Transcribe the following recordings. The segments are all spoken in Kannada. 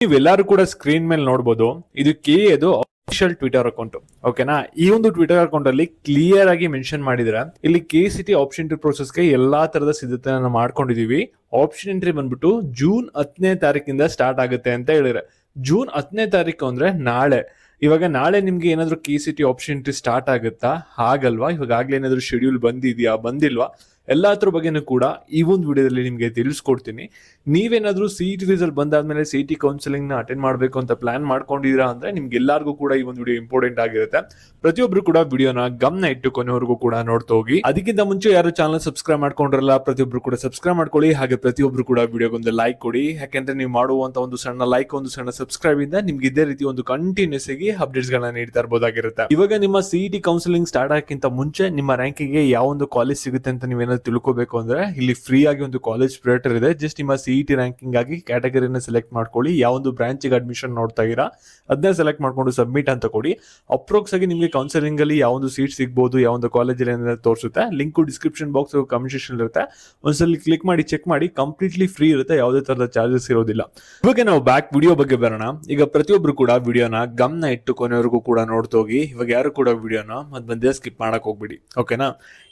ನೀವೆಲ್ಲರೂ ಕೂಡ ಸ್ಕ್ರೀನ್ ಮೇಲೆ ನೋಡಬಹುದು, ಇದು ಕೆಎದು ಅಫಿಷಿಯಲ್ ಟ್ವಿಟರ್ ಅಕೌಂಟ್. ಓಕೆನಾ, ಈ ಒಂದು ಟ್ವಿಟರ್ ಅಕೌಂಟ್ ಅಲ್ಲಿ ಕ್ಲಿಯರ್ ಆಗಿ ಮೆನ್ಷನ್ ಮಾಡಿದ್ರೆ ಇಲ್ಲಿ KCT ಆಪ್ಷನ್ ಎಂಟ್ರಿ ಪ್ರೋಸೆಸ್ಗೆ ಎಲ್ಲಾ ತರದ ಸಿದ್ಧತೆಯನ್ನು ಮಾಡ್ಕೊಂಡಿದೀವಿ. ಆಪ್ಷನ್ ಎಂಟ್ರಿ ಬಂದ್ಬಿಟ್ಟು ಜೂನ್ 10ನೇ ತಾರೀಕಿಂದ ಸ್ಟಾರ್ಟ್ ಆಗುತ್ತೆ ಅಂತ ಹೇಳಿದ್ರೆ, ಜೂನ್ 10ನೇ ತಾರೀಕು ಅಂದ್ರೆ ನಾಳೆ. ಇವಾಗ ನಾಳೆ ನಿಮ್ಗೆ ಏನಾದ್ರು KCT ಆಪ್ಷನ್ ಎಂಟ್ರಿ ಸ್ಟಾರ್ಟ್ ಆಗುತ್ತಾ? ಹಾಗಲ್ವಾ? ಇವಾಗ ಆಗ್ಲೇ ಏನಾದ್ರು ಶೆಡ್ಯೂಲ್ ಬಂದಿದ್ಯಾ, ಬಂದಿಲ್ವಾ, ಎಲ್ಲಾದ್ರ ಬಗ್ಗೆನೂ ಕೂಡ ಈ ಒಂದು ವಿಡಿಯೋದಲ್ಲಿ ನಿಮ್ಗೆ ತಿಳಿಸ್ಕೊಡ್ತೀನಿ. ನೀವೇನಾದ್ರೂ CET ರಿಸಲ್ಟ್ ಬಂದಾದ್ಮೇಲೆ CET ಕೌನ್ಸಿಲಿಂಗ್ ನ ಅಟೆಂಡ್ ಮಾಡಬೇಕು ಅಂತ ಪ್ಲಾನ್ ಮಾಡ್ಕೊಂಡಿದ್ದೀರಾ ಅಂದ್ರೆ ನಿಮ್ಗೆ ಎಲ್ಲರಿಗೂ ಕೂಡ ಈ ಒಂದು ವಿಡಿಯೋ ಇಂಪಾರ್ಟೆಂಟ್ ಆಗಿರುತ್ತೆ. ಪ್ರತಿಯೊಬ್ರು ಕೂಡ ವಿಡಿಯೋನ ಗಮನ ಇಟ್ಟು ಕೊನೆವರೆಗೂ ಕೂಡ ನೋಡ್ತಾ ಹೋಗಿ. ಅದಕ್ಕಿಂತ ಮುಂಚೆ ಯಾರು ಚಾನಲ್ ಸಬ್ಸ್ಕ್ರೈಬ್ ಮಾಡ್ಕೊಂಡ್ರಲ್ಲ, ಪ್ರತಿಯೊಬ್ರು ಕೂಡ ಸಬ್ಸ್ಕ್ರೈಬ್ ಮಾಡ್ಕೊಳ್ಳಿ. ಹಾಗೆ ಪ್ರತಿಯೊಬ್ರು ಕೂಡ ವಿಡಿಯೋಗೊಂದು ಲೈಕ್ ಕೊಡಿ. ಯಾಕೆಂದ್ರೆ ನೀವು ಮಾಡುವಂತ ಒಂದು ಸಣ್ಣ ಲೈಕ್, ಒಂದು ಸಣ್ಣ ಸಬ್ಸ್ಕ್ರೈಬ್ ಇಂದ ನಿಮ್ಗೆ ಇದೇ ರೀತಿ ಒಂದು ಕಂಟಿನ್ಯೂಸ್ ಆಗಿ ಅಪ್ಡೇಟ್ಸ್ ಗಳನ್ನ ನೀಡ್ತಾ ಇರಬಹುದಾಗಿರುತ್ತೆ. ಇವಾಗ ನಿಮ್ಮ CET ಕೌನ್ಸಿಲಿಂಗ್ ಸ್ಟಾರ್ಟ್ ಆಗಕ್ಕಿಂತ ಮುಂಚೆ ನಿಮ್ಮ ರ್ಯಾಂಕಿಂಗ್ಗೆ ಯಾವ ಒಂದು ಕಾಲೇಜ್ ಸಿಗುತ್ತೆ ಅಂತ ನೀವೇನಾದ್ರು ತಿಳ್ಕೋಬೇಕು ಅಂದ್ರೆ ಇಲ್ಲಿ ಫ್ರೀ ಆಗಿ ಒಂದು ಕಾಲೇಜ್ ಪ್ರಿಯೇಟರ್ ಇದೆ. ಜಸ್ಟ್ ನಿಮ್ಮ CET ರ್ಯಾಂಕಿಂಗ್ ಆಗಿ ಕ್ಯಾಟಗರಿನ ಸೆಲೆಕ್ಟ್ ಮಾಡ್ಕೊಳ್ಳಿ. ಯಾವ ಒಂದು ಬ್ರಾಂಚ್ಗೆ ಅಡ್ಮಿಷನ್ ನೋಡ್ತಾ ಇರಾ ಅದನ್ನ ಸೆಲೆಕ್ಟ್ ಮಾಡ್ಕೊಂಡು ಸಬ್ಮಿಟ್ ಅಂತ ಕೊಡಿ. ಅಪ್ರೋಕ್ಸ್ ಆಗಿ ನಿಮಗೆ ಕೌನ್ಸಿಲಿಂಗ್ ಅಲ್ಲಿ ಯಾವ ಒಂದು ಸೀಟ್ ಸಿಗಬಹುದು, ಯಾವ ಒಂದು ಕಾಲೇಜಲ್ಲಿ ಏನಾದ್ರು ತೋರಿಸುತ್ತೆ. Link description box comment section ಇರುತ್ತೆ. ಒಂದ್ಸಲಿ ಕ್ಲಿಕ್ ಮಾಡಿ ಚೆಕ್ ಮಾಡಿ. ಕಂಪ್ಲೀಟ್ಲಿ ಫ್ರೀ ಇರುತ್ತೆ, ಯಾವುದೇ ತರದ ಚಾರ್ಜಸ್ ಇರೋದಿಲ್ಲ. ಇವಾಗ ನಾವು ಬ್ಯಾಕ್ ವಿಡಿಯೋ ಬಗ್ಗೆ ಬರೋಣ. ಈಗ ಪ್ರತಿಯೊಬ್ರು ಕೂಡ ವಿಡಿಯೋನ ಗಮನ ಇಟ್ಟು ಕೊನೆವರೆಗೂ ಕೂಡ ನೋಡ್ತಾ ಹೋಗಿ. ಇವಾಗ ಯಾರು ಕೂಡ ವಿಡಿಯೋನ ಮಧ್ಯ ಸ್ಕಿಪ್ ಮಾಡಕ್ ಹೋಗ್ಬಿಡಿ. ಓಕೆನಾ,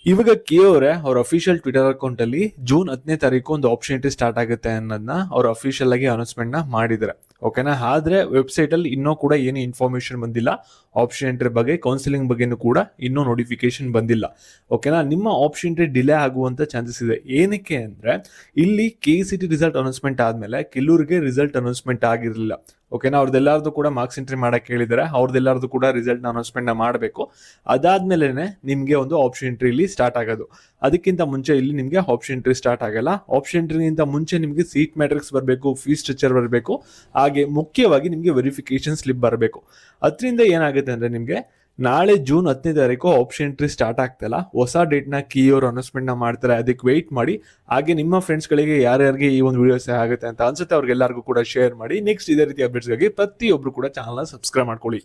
ಇವಾಗ ಕೆ ಅವರೇ ಅವ್ರ ಅಫಿಷಿಯಲ್ ಟ್ವಿಟರ್ ಅಕೌಂಟ್ ಅಲ್ಲಿ ಜೂನ್ 10ನೇ ತಾರೀಕು ಒಂದು ಆಪ್ಷನ್ ಎಂಟ್ರಿ ಸ್ಟಾರ್ಟ್ ಆಗುತ್ತೆ ಅನ್ನೋದನ್ನ ಅವ್ರ ಅಫಿಷಿಯಲ್ ಆಗಿ ಅನೌನ್ಸ್ಮೆಂಟ್ ನ ಮಾಡಿದ್ರೆ. ಓಕೆನಾ, ಆದ್ರೆ ವೆಬ್ಸೈಟ್ ಅಲ್ಲಿ ಇನ್ನೂ ಕೂಡ ಏನು ಇನ್ಫಾರ್ಮೇಶನ್ ಬಂದಿಲ್ಲ ಆಪ್ಷನ್ ಎಂಟ್ರಿ ಬಗ್ಗೆ. ಕೌನ್ಸಿಲಿಂಗ್ ಬಗ್ಗೆನೂ ಕೂಡ ಇನ್ನೂ ನೋಟಿಫಿಕೇಶನ್ ಬಂದಿಲ್ಲ. ಓಕೆನಾ, ನಿಮ್ಮ ಆಪ್ಷನ್ ಎಂಟ್ರಿ ಡಿಲೇ ಆಗುವಂತ ಚಾನ್ಸಸ್ ಇದೆ. ಏನಕ್ಕೆ ಅಂದ್ರೆ ಇಲ್ಲಿ KCT ರಿಸಲ್ಟ್ ಅನೌನ್ಸ್ಮೆಂಟ್ ಆದ್ಮೇಲೆ ಕೆಲವರಿಗೆ ರಿಸಲ್ಟ್ ಅನೌನ್ಸ್ಮೆಂಟ್ ಆಗಿರಲಿಲ್ಲ. ಓಕೆನಾ, ಅವ್ರದ್ದೆಲ್ಲಾರ್ದು ಕೂಡ ಮಾರ್ಕ್ಸ್ ಎಂಟ್ರಿ ಮಾಡಕ್ ಹೇಳಿದ್ದಾರೆ. ಅವ್ರದ್ದೆಲ್ಲಾರ್ದು ಕೂಡ ರಿಸಲ್ಟ್ ನ ಅನೌನ್ಸ್ಮೆಂಟ್ ನ ಮಾಡಬೇಕು. ಅದಾದ್ಮೇಲೆ ನಿಮ್ಗೆ ಒಂದು ಆಪ್ಷನ್ ಎಂಟ್ರಿ ಇಲ್ಲಿ ಸ್ಟಾರ್ಟ್ ಆಗೋದು. ಅದಕ್ಕಿಂತ ಮುಂಚೆ ಇಲ್ಲಿ ನಿಮ್ಗೆ ಆಪ್ಷನ್ ಎಂಟ್ರಿ ಸ್ಟಾರ್ಟ್ ಆಗಲ್ಲ. ಆಪ್ಷನ್ ಎಂಟ್ರಿಗಿಂತ ಮುಂಚೆ ನಿಮ್ಗೆ ಸೀಟ್ ಮ್ಯಾಟ್ರಿಕ್ಸ್ ಬರಬೇಕು, ಫೀಸ್ ಸ್ಟ್ರಕ್ಚರ್ ಬರಬೇಕು, ಹಾಗೆ ಮುಖ್ಯವಾಗಿ ನಿಮ್ಗೆ ವೆರಿಫಿಕೇಶನ್ ಸ್ಲಿಪ್ ಬರಬೇಕು. ಅದರಿಂದ ಏನಾಗುತ್ತೆ ಅಂದ್ರೆ ನಿಮ್ಗೆ ನಾಳೆ ಜೂನ್ 10ನೇ ತಾರೀಕು ಆಪ್ಷನ್ ಎಂಟ್ರಿ ಸ್ಟಾರ್ಟ್ ಆಗ್ತಲ್ಲ, ಹೊಸ ಡೇಟ್ ನ ಕೀ ಅವರು ಅನೌನ್ಸ್ಮೆಂಟ್ ನ ಮಾಡ್ತಾರೆ. ಅದಕ್ಕೆ ವೆಯ್ಟ್ ಮಾಡಿ. ಹಾಗೆ ನಿಮ್ಮ ಫ್ರೆಂಡ್ಸ್ ಗಳಿಗೆ ಯಾರ್ಯಾರಿಗೆ ಈ ಒಂದು ವಿಡಿಯೋ ಸಹ ಆಗುತ್ತೆ ಅಂತ ಅನ್ಸುತ್ತೆ ಅವ್ರಿಗೆಲ್ಲರಿಗೂ ಕೂಡ ಶೇರ್ ಮಾಡಿ. ನೆಕ್ಸ್ಟ್ ಇದೇ ರೀತಿ ಅಪ್ಡೇಟ್ಸ್ಗಾಗಿ ಪ್ರತಿಯೊಬ್ರು ಕೂಡ ಚಾನಲ್ ಸಬ್ಸ್ಕ್ರೈಬ್ ಮಾಡ್ಕೊಳ್ಳಿ.